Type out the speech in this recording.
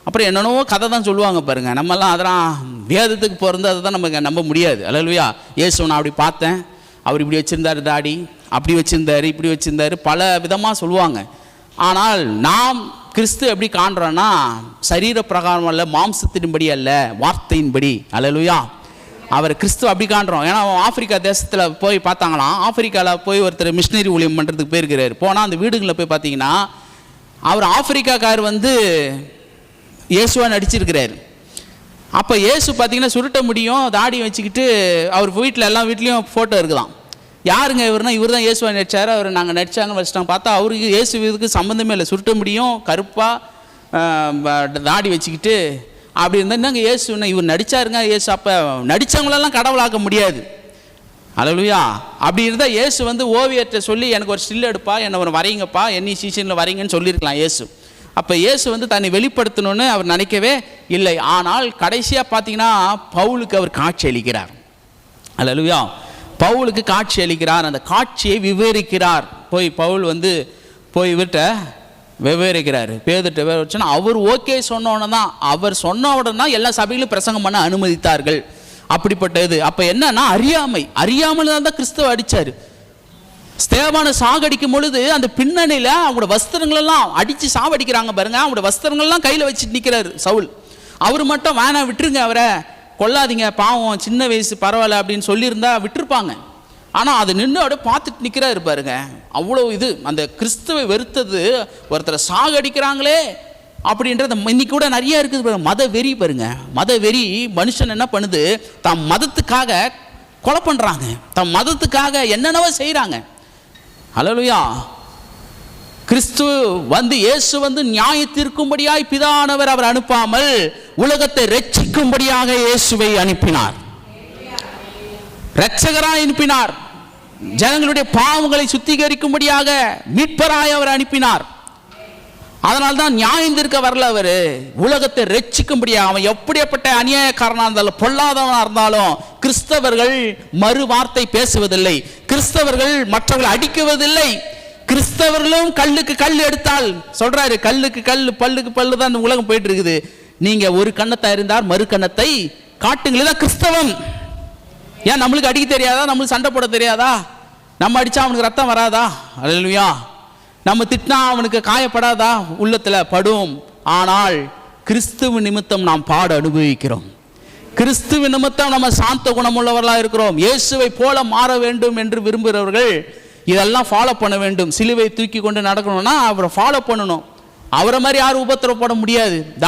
அப்புறம் என்னென்னவோ கதை தான் சொல்லுவாங்க பாருங்க. நம்மெல்லாம் அதெல்லாம் வேதத்துக்கு பிறந்து அதை தான் நமக்கு நம்ப முடியாது. அல்லேலூயா. இயேசு நான் அப்படி பார்த்தேன், அவர் இப்படி வச்சுருந்தார், தாடி அப்படி வச்சுருந்தார், இப்படி வச்சுருந்தார், பல விதமாக சொல்லுவாங்க. ஆனால் நாம் கிறிஸ்து எப்படி காண்றோன்னா சரீர பிரகாரம் அல்ல, மாம்சத்தின்படி அல்ல, வார்த்தையின்படி. அல்லேலூயா. அவர் கிறிஸ்து அப்படி காண்றோம். ஏன்னா ஆப்பிரிக்கா தேசத்தில் போய் பார்த்தாங்களாம். ஆப்பிரிக்காவில் போய் ஒருத்தர் மிஷினரி ஊழியம் பண்ணுறதுக்கு போயிருக்கிறார். போனால் அந்த வீடுகளில் போய் பார்த்தீங்கன்னா அவர் ஆப்பிரிக்காக்கார் இயேசுவாக நடிச்சிருக்கிறார். அப்போ இயேசு பார்த்தீங்கன்னா சுருட்ட முடியும், தாடி வச்சுக்கிட்டு அவர் வீட்டில் எல்லா வீட்லேயும் ஃபோட்டோ இருக்குதான். யாருங்க இவர்னா இவர் தான் இயேசுவாக நடித்தார், அவர் நாங்கள் நடித்தாங்கன்னு வச்சுட்டாங்க. பார்த்தா அவருக்கு இயேசு இதுக்கு சம்மந்தமே இல்லை. சுருட்ட முடியும், கருப்பாக தாடி வச்சுக்கிட்டு அப்படி இருந்தால் என்னங்க இயேசுன்னா இவர் நடித்தாருங்க இயேசு. அப்போ நடித்தவங்களெல்லாம் கடவுளாக்க முடியாது. அல்லேலூயா. அப்படி இருந்தால் இயேசு ஓவியத்தை சொல்லி எனக்கு ஒரு ஸ்டில் எடுப்பா, என்னை ஒரு வரைங்கப்பா, என்னை சீசனில் வரைங்கன்னு சொல்லியிருக்கலாம் இயேசு. அப்போ இயேசு தன்னை வெளிப்படுத்தணும்னு அவர் நினைக்கவே இல்லை. ஆனால் கடைசியாக பார்த்தீங்கன்னா பவுலுக்கு அவர் காட்சி அளிக்கிறார். அல்லேலூயா. பவுலுக்கு காட்சி அளிக்கிறார், அந்த காட்சியை விவரிக்கிறார். பவுல் போய் விட்ட விவரிக்கிறார். பேதுட்ட விவரிச்சுன்னா அவர் ஓகே சொன்னோன்னு தான், அவர் சொன்ன உடனே தான் எல்லா சபையிலும் பிரசங்கம் பண்ண அனுமதித்தார்கள். அப்படிப்பட்டது. அப்போ என்னன்னா அறியாமல் தான் கிறிஸ்துவ அடித்தார். ஸ்தேவானை சாகடிக்கும் பொழுது அந்த பின்னணியில் அவங்களோட வஸ்திரங்களெல்லாம் அடித்து சாவடிக்கிறாங்க பாருங்க. அவங்களோட வஸ்திரங்கள்லாம் கையில் வச்சுட்டு நிற்கிறார் சவுல். அவர் மட்டும் வேணாம் விட்டுருங்க, அவரை கொல்லாதீங்க, பாவம், சின்ன வயசு, பரவாயில்ல அப்படின்னு சொல்லியிருந்தா விட்டுருப்பாங்க. ஆனால் அது நின்று அப்படியே பார்த்துட்டு நிற்கிறாரு பாருங்க. அவ்வளோ அந்த கிறிஸ்துவை வெறுத்தது, ஒருத்தரை சாகடிக்கிறாங்களே அப்படின்றது இன்னைக்கு கூட நிறைய இருக்குது பாருங்க. மத வெறி பாருங்க. மத வெறி மனுஷன் என்ன பண்ணுது, தம் மதத்துக்காக கொலை பண்ணுறாங்க, தம் மதத்துக்காக என்னென்னவோ செய்கிறாங்க. அல்லேலூயா. கிறிஸ்து இயேசு நியாயத்திற்கும்படியாய் பிதானவர் அவர் அனுப்பாமல் உலகத்தை ரட்சிக்கும்படியாக இயேசுவை அனுப்பினார். இரட்சகராய் அனுப்பினார். ஜனங்களுடைய பாவங்களை சுத்திகரிக்கும்படியாக மீட்பராய் அவர் அனுப்பினார். அதனால்தான் நியாயம் தீர்க்க வரல, அவர் உலகத்தை ரட்சிக்கும்படியாக. அவன் எப்படிப்பட்ட அநியாயக்காரனாக இருந்தாலும் பொல்லாதவனாக இருந்தாலும் கிறிஸ்தவர்கள் மறு வார்த்தை பேசுவதில்லை, கிறிஸ்தவர்கள் மற்றவர்களை அடிக்குவதில்லை. கிறிஸ்தவர்களும் கல்லுக்கு கல் எடுத்தால் சொல்றாரு, கல்லுக்கு கல் பல்லுக்கு பல்லு தான் இந்த உலகம் போயிட்டு இருக்குது. நீங்க ஒரு கண்ணத்தை அறிந்தார் மறு கண்ணத்தை காட்டுங்களா கிறிஸ்தவம். ஏன் நம்மளுக்கு அடிக்க தெரியாதா? நம்மளுக்கு சண்டை போட தெரியாதா? நம்ம அடிச்சா அவனுக்கு ரத்தம் வராதா? அல்லேலூயா. நம்ம திட்டினா அவனுக்கு காயப்படாதா? உள்ளத்துல படும். ஆனால் கிறிஸ்துவ நிமித்தம் நாம் பாட அனுபவிக்கிறோம். கிறிஸ்துவ நிமித்தம் நம்ம சாந்த குணமுள்ளவர்களாக இருக்கிறோம். இயேசுவை போல மாற வேண்டும் என்று விரும்புகிறவர்கள் இதெல்லாம் ஃபாலோ பண்ண வேண்டும். சிலுவை தூக்கி கொண்டு நடக்கணும்னா அவரை ஃபாலோ பண்ணணும். அவரை மாதிரி யாரும் உபத்திரப்பட முடியாது.